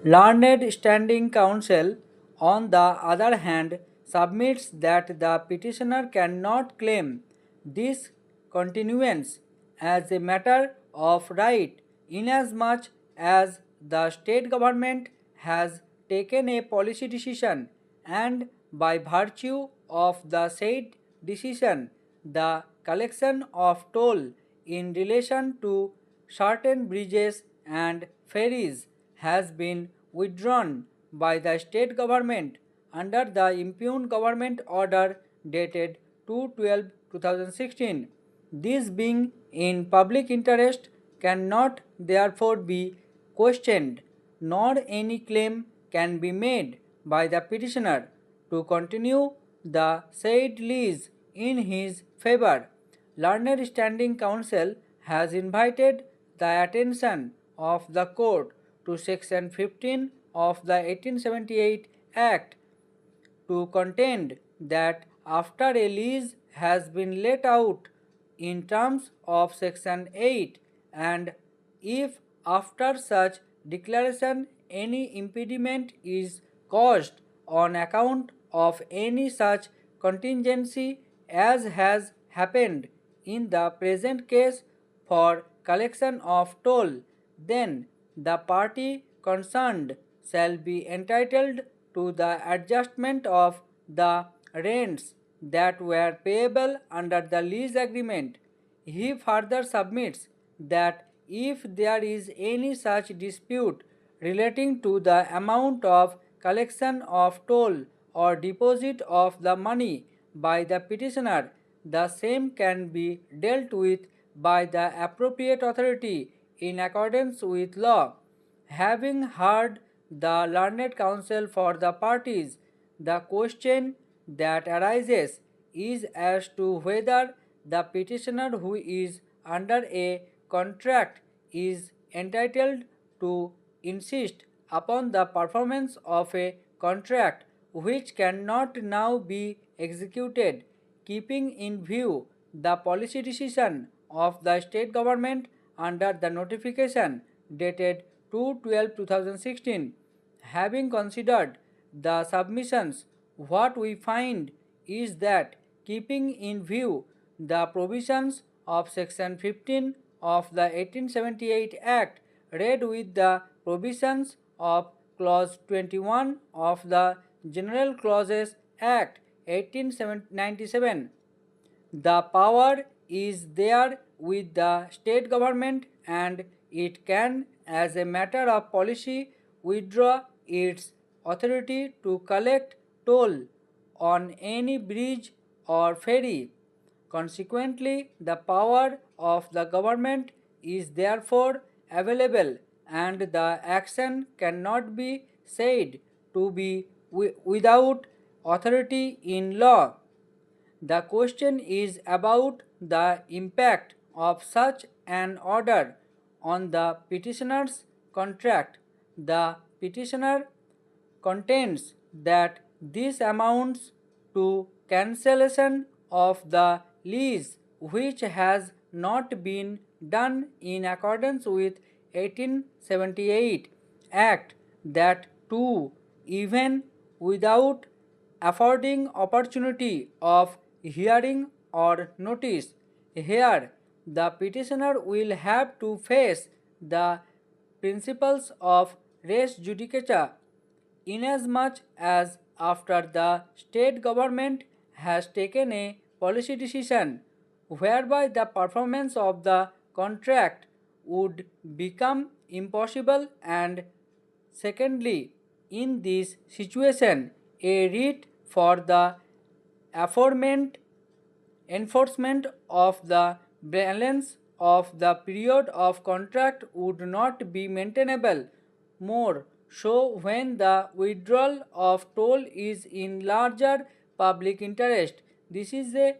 Learned Standing Counsel, on the other hand, submits that the petitioner cannot claim this continuance as a matter of right, inasmuch as the state government has taken a policy decision, and by virtue of the said decision, the collection of toll in relation to certain bridges and ferries has been withdrawn by the state government under the impugned government order dated 2/12/2016. This being in public interest cannot therefore be questioned, nor any claim can be made by the petitioner to continue the said lease in his favor. Learned Standing Counsel has invited the attention of the court to Section 15 of the 1878 Act to contend that after a lease has been let out in terms of Section 8, and if after such declaration any impediment is caused on account of any such contingency as has happened in the present case for collection of toll, then the party concerned shall be entitled to the adjustment of the rents that were payable under the lease agreement. He further submits that if there is any such dispute relating to the amount of collection of toll or deposit of the money by the petitioner, the same can be dealt with by the appropriate authority in accordance with law. Having heard the learned counsel for the parties, the question that arises is as to whether the petitioner who is under a contract is entitled to insist upon the performance of a contract which cannot now be executed, keeping in view the policy decision of the state government under the notification dated 2/12/2016. Having considered the submissions, what we find is that, keeping in view the provisions of Section 15 of the 1878 Act, read with the provisions of Clause 21 of the General Clauses Act 1897, the power is there with the state government, and it can, as a matter of policy, withdraw its authority to collect toll on any bridge or ferry. Consequently, the power of the government is therefore available, and the action cannot be said to be without authority in law. The question is about the impact of such an order on the petitioner's contract. The petitioner contends that this amounts to cancellation of the lease, which has not been done in accordance with 1878 Act, that too even without affording opportunity of hearing or notice. Here the petitioner will have to face the principles of res judicata, inasmuch as after the state government has taken a policy decision whereby the performance of the contract would become impossible, and secondly, in this situation, a writ for the aforementioned enforcement of the balance of the period of contract would not be maintainable, more so when the withdrawal of toll is in larger public interest. This is a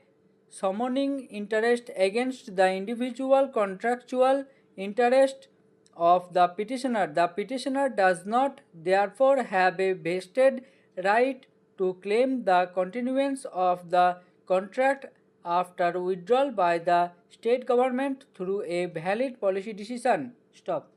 summoning interest against the individual contractual interest of the petitioner. The petitioner does not therefore have a vested right to claim the continuance of the contract after withdrawal by the state government through a valid policy decision. Stop.